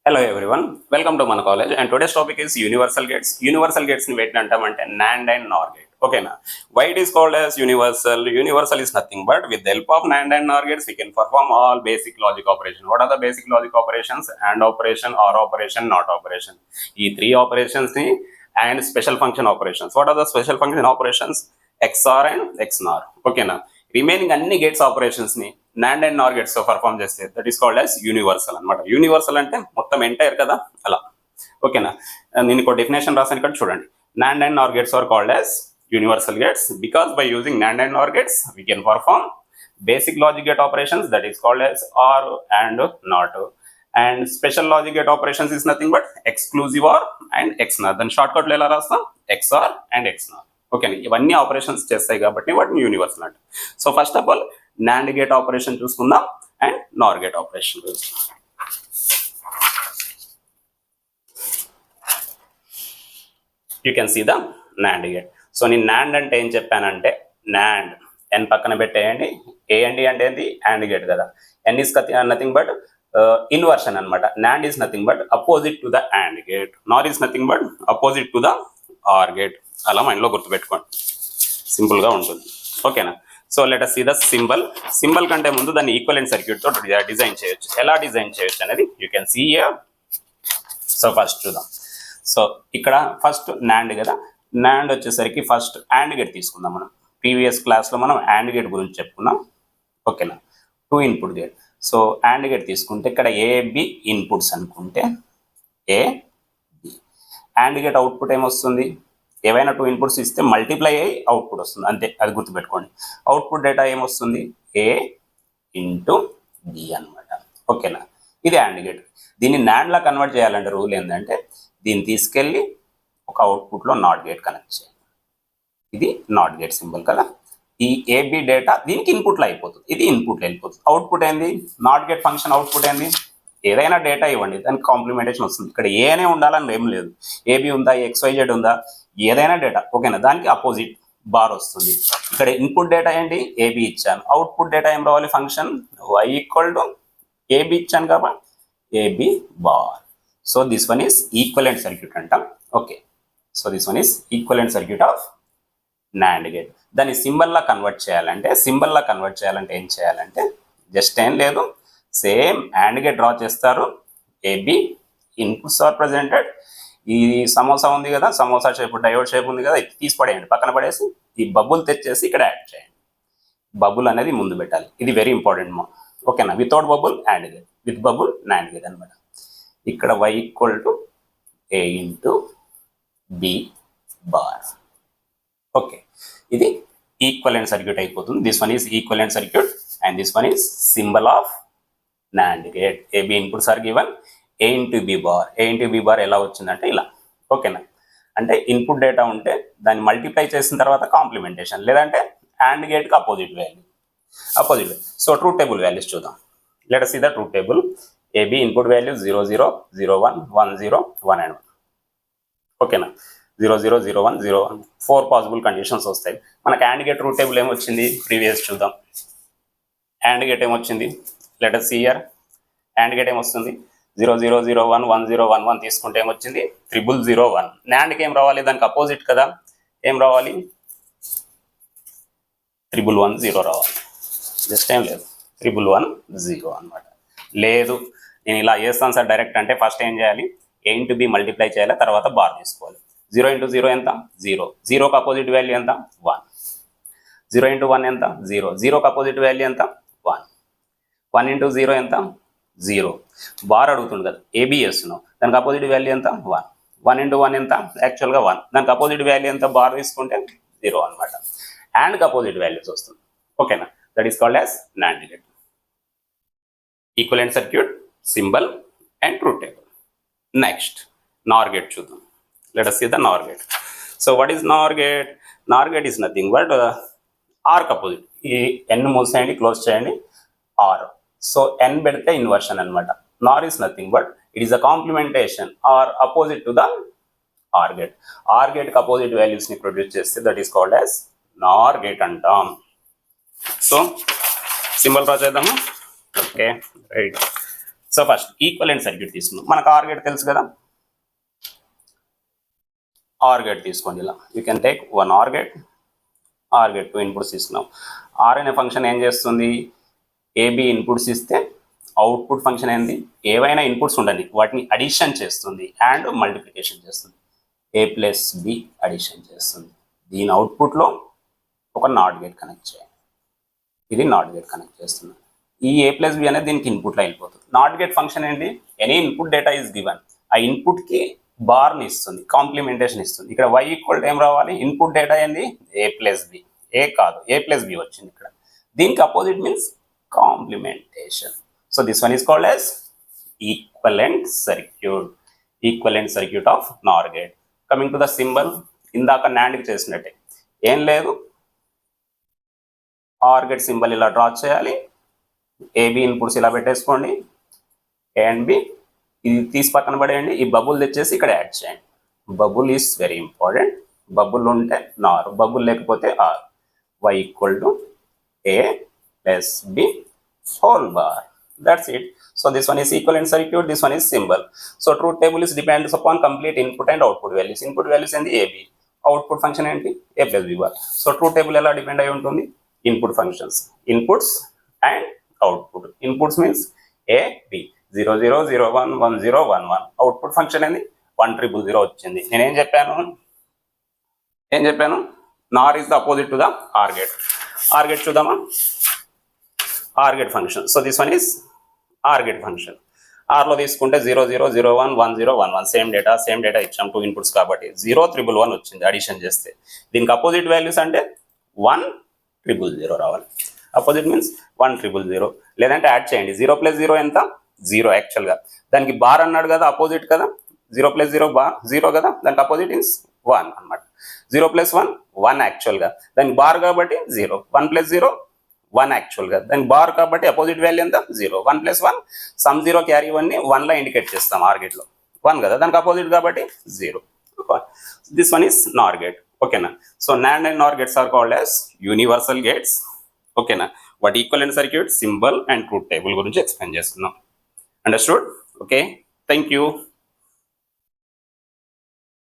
Hello everyone, welcome to మన college and today's topic is universal gates. Universal gates ని వేటిని అంటామంటే NAND and NOR gate. ఓకేనా? Why it is called as universal? Universal is nothing but with the help of NAND and NOR gates we can perform all basic logic operations. What are the basic logic operations? AND operation, OR operation, NOT operation. ఈ three operations ని and special function operations. What are the special function operations? XOR and XNOR. ఓకేనా? Remaining అన్ని gates operations ని NAND and NOR gates తో perform చేస్తే that is called as universal అనమాట. Universal అంటే మొత్తం ఎంటైర్ కదా అలా. ఓకేనా? నేను ఇంకో డెఫినేషన్ రాసాను ఇక్కడ చూడండి. NAND and NOR gates are called as universal gates because by using NAND and NOR gates we can perform basic logic gate operations that is called as OR and NOT, and special logic gate operations is nothing but exclusive OR and XNOR. then shortcut లో ఎలా రాస్తాం? XOR and XNOR. ఓకేనా? ఇవన్నీ operations చేస్తాయి కాబట్టి వాటిని universal అంట. So first of all NAND gate operation చూసుకుందాం అండ్ NOR గేట్ ఆపరేషన్ చూసుకుందాం. You can see the NAND gate. So నేను NAND అంటే ఏం చెప్పానంటే NAND ఎన్ పక్కన పెట్టేయండి. ఏఎండి అంటే ఏంటి? AND గేట్ కదా. ఎన్ ఈస్ నథింగ్ బట్ ఇన్వర్షన్ అనమాట. NAND is nothing but opposite to the AND gate. NOR is nothing but opposite to the OR gate. అలా మైండ్లో గుర్తుపెట్టుకోండి, సింపుల్గా ఉంటుంది. ఓకేనా? So let us see the symbol కంటే ముందు దాన్ని ఈక్వలెంట్ సర్క్యూట్తో డిజైన్ చేయొచ్చు. ఎలా డిజైన్ చేయొచ్చు అనేది you can see here. So first చూద్దాం. సో ఇక్కడ ఫస్ట్ NAND కదా. NAND వచ్చేసరికి ఫస్ట్ AND గేట్ తీసుకుందాం. మనం ప్రీవియస్ క్లాస్లో మనం AND గేట్ గురించి చెప్పుకున్నాం. ఓకేనా? 2 input gate. So AND gate తీసుకుంటే ఇక్కడ AB ఇన్పుట్స్ అనుకుంటే AB. AND గేట్ అవుట్పుట్ ఏమొస్తుంది? ఏవైనా 2 ఇన్పుట్స్ ఇస్తే మల్టిప్లై అయ్యి అవుట్పుట్ వస్తుంది, అంతే. అది గుర్తుపెట్టుకోండి. అవుట్పుట్ డేటా ఏమొస్తుంది? A ఇంటూ B అనమాట. ఓకేనా? ఇది AND గేట్. దీన్ని NANDలా కన్వర్ట్ చేయాలంటే రూల్ ఏంటంటే దీన్ని తీసుకెళ్ళి ఒక అవుట్పుట్లో నాట్ గేట్ కనెక్ట్ చేయాలి. ఇది నాట్ గేట్ సింబల్ కదా. ఈ AB డేటా దీనికి ఇన్పుట్లో అయిపోతుంది, ఇది ఇన్పుట్లో వెళ్ళిపోతుంది. అవుట్పుట్ ఏంది? నాట్ గేట్ ఫంక్షన్ అవుట్పుట్ ఏంది? ఏదైనా డేటా ఇవ్వండి, దానికి కాంప్లిమెంటేషన్ వస్తుంది. ఇక్కడ ఏనే ఉండాలని ఏం లేదు. AB ఉందా, XYZ ఉందా, ఏదైనా డేటా. ఓకేనా? దానికి అపోజిట్ బార్ వస్తుంది. ఇక్కడ ఇన్పుట్ డేటా ఏంటి? AB ఇచ్చాను. అవుట్పుట్ డేటా ఏం రావాలి? ఫంక్షన్ Y = AB ఇచ్చాను కాబట్టి AB bar. So this one is equivalent circuit అంటాం. Okay. So this one is equivalent circuit of NAND gate. దాన్ని సింబల్లా కన్వర్ట్ చేయాలంటే ఏం చేయాలంటే జస్ట్ ఏం లేదు, సేమ్ AND గేట్ డ్రా చేస్తారు. AB inputs are presented. ఈ సమోసా ఉంది కదా, సమోసా షేప్, డయోడ్ షేప్ ఉంది కదా, ఇది తీసి పడేయండి, పక్కన పడేసి ఈ బబుల్ తెచ్చేసి ఇక్కడ యాడ్ చేయండి. బబుల్ అనేది ముందు పెట్టాలి, ఇది వెరీ ఇంపార్టెంట్. ఓకేనా? Without bubble AND gate, with bubble NAND gate అనమాట. ఇక్కడ Y = A into B bar. Okay, ఇది ఈక్వలెంట్ సర్క్యూట్ అయిపోతుంది. This one is equivalent circuit and this one is symbol of NAND gate. AB inputs are given. A into B bar. A into B bar ఎలా వచ్చిందంటే ఇలా. ఓకేనా? అంటే input data ఉంటే దాన్ని multiply చేసిన తర్వాత కాంప్లిమెంటేషన్, లేదంటే AND గేట్కి opposite value. So truth table values చూద్దాం. Let us see the truth table. AB input value 0 0 0 1 1 0 1 and 1. ఓకేనా? 0 0 0 1 0 1 4 పాసిబుల్ కండిషన్స్ వస్తాయి. మనకు AND గేట్ ట్రూత్ టేబుల్ ఏమొచ్చింది? ప్రీవియస్ చూద్దాం. AND గేట్ ఏమొచ్చింది? Let us see here. AND gate ఏమొస్తుంది? 0 0 0 1 1 0 1 1 తీసుకుంటే ఏమొచ్చింది? 0 0 1. NANDకి ఏం రావాలి? దానికి అపోజిట్ కదా. ఏం రావాలి? 0 1 0 రావాలి. జస్ట్ ఏం లేదు, 0 1 0 అనమాట. లేదు నేను ఇలా చేస్తాను సార్ డైరెక్ట్ అంటే ఫస్ట్ ఏం చేయాలి? A ఇంటూ B మల్టిప్లై చేయాలి, తర్వాత బార్ తీసుకోవాలి. 0 ఇంటూ 0 ఎంత? 0. 0కి అపోజిట్ వాల్యూ ఎంత? 1. 0 ఇంటూ 1 ఎంత? 0. 0కి అపోజిట్ వాల్యూ ఎంత? 1. 1 ఇంటూ 0 ఎంత? 0. బార్ అడుగుతుంది కదా, AB చేస్తున్నావు, దానికి అపోజిట్ వాల్యూ ఎంత? 1. 1 ఇంటూ 1 ఎంత? యాక్చువల్గా 1. దానికి అపోజిట్ వాల్యూ ఎంత? బార్ తీసుకుంటే 0 అనమాట. ANDకి అపోజిట్ వాల్యూస్ వస్తుంది. ఓకేనా? That is called as NAND gate. Equivalent circuit, symbol and truth table. Next NOR gate చూద్దాం. Let us see the NOR gate. So what is NOR gate? NOR gate is nothing but ఆర్కి opposite. ఈ N మూసేయండి, close చేయండి, OR. So N పెడితే inversion అనమాట. NOR is nothing but it is a complementation or opposite to the OR gate. OR గేట్కి opposite వాల్యూస్ని produce చేస్తే that is called as NOR gate అంటాం. సో సింబల్ డ్రా చేద్దాము. Okay, right. So first equivalent circuit తీసుకుందాం. మనకు or gate తెలుసు కదా, or gate తీసుకోండి. ఇలా you can take one or gate 2 inputs తీసుకున్నాం. ఆర్ అనే ఫంక్షన్ ఏం చేస్తుంది, ఏబి ఇన్పుట్స్ ఇస్తే అవుట్పుట్ ఫంక్షన్ ఏంది, ఏవైనా ఇన్పుట్స్ ఉండండి వాటిని అడిషన్ చేస్తుంది అండ్ మల్టిప్లికేషన్ చేస్తుంది. ఏ ప్లస్ బి అడిషన్ చేస్తుంది. దీని అవుట్పుట్లో ఒక నాట్ గేట్ కనెక్ట్ చేయాలి. ఇది నాట్ గేట్ కనెక్ట్ చేస్తుంది. ఈ ఏ ప్లస్ బి అనేది దీనికి ఇన్పుట్లో వెళ్ళిపోతుంది. నాట్ గేట్ ఫంక్షన్ ఏంటి, any input data is given, ఆ ఇన్పుట్కి బార్ని ఇస్తుంది, కాంప్లిమెంటేషన్ ఇస్తుంది. ఇక్కడ y ఈక్వల్ టు ఏం రావాలి, ఇన్పుట్ డేటా ఏంది ఏ ప్లస్ బి, ఏ కాదు ఏ ప్లస్ బి వచ్చింది ఇక్కడ. దీనికి opposite means complementation. So this one is called as equivalent circuit, equivalent circuit of NOR gate. Coming to the symbol, ఇందాక నాండ్కి చేసినట్టే ఏం లేదు, ఆర్ గేట్ సింబల్ ఇలా డ్రా చేయాలి, ఏబి ఇన్పుట్స్ ఇలా పెట్టేసుకోండి, ఏ అండ్ బి ఇది తీసి పక్కన పడేయండి, ఈ బబుల్ తెచ్చేసి ఇక్కడ యాడ్ చేయండి. Bubble is very important, bubble ఉంటే నార్, బబుల్ లేకపోతే OR. y equal to A plus B whole bar, that's it. So this one is equivalent circuit, this one is symbol. So truth table is depends upon complete input and output values. Input values and the AB, output function ఏంటి a plus b bar. So truth table ఎలా depend అయి ఉంటుంది, input functions, inputs and output. Inputs means a b 0 0 0 1 1 0 1 1. Output function ఏంది 1 0 0 వచ్చింది. నేను ఏం చెప్పాను, నార్ is the opposite to the OR gate. OR gate చూద్దామా, OR gate function. So this one is OR gate function. ఆర్లో తీసుకుంటే 0 0 0 1 1 0 1 1 సేమ్ డేటా ఇచ్చాం, 2 inputs కాబట్టి 0 1 1 వచ్చింది అడిషన్ చేస్తే. దీనికి అపోజిట్ వాల్యూస్ అంటే 1 0 0 రావాలి. అపోజిట్ మీన్స్ 1 0 0, లేదంటే యాడ్ చేయండి. 0 ప్లస్ 0 ఎంత 0 యాక్చువల్గా, దానికి బార్ అన్నాడు కదా అపోజిట్ కదా, 0 ప్లస్ 0 బార్ 0 కదా, దానికి అపోజిట్ ఇన్స్ 1 అన్నమాట. 0 ప్లస్ 1 1 యాక్చువల్గా, దానికి బార్ కాబట్టి 0, 1 ప్లస్ 0 1 యాక్చువల్గా, దానికి బార్ కాబట్టి అపోజిట్ వాల్యూ ఎంత 0, 1 ప్లస్ 1 సమ్ 0 క్యారీ 1ని 1లా ఇండికేట్ చేస్తాం. ఆర్ గేట్లో 1 కదా, దానికి అపోజిట్ కాబట్టి 0. This one is NOR gate. ఓకేనా. So NAND and NOR gates are called as universal gates. ఓకేనా. వాటి equivalent circuit, symbol and truth table గురించి ఎక్స్ప్లెయిన్ చేసుకున్నాం. అండర్స్టూడ్? Okay, thank you.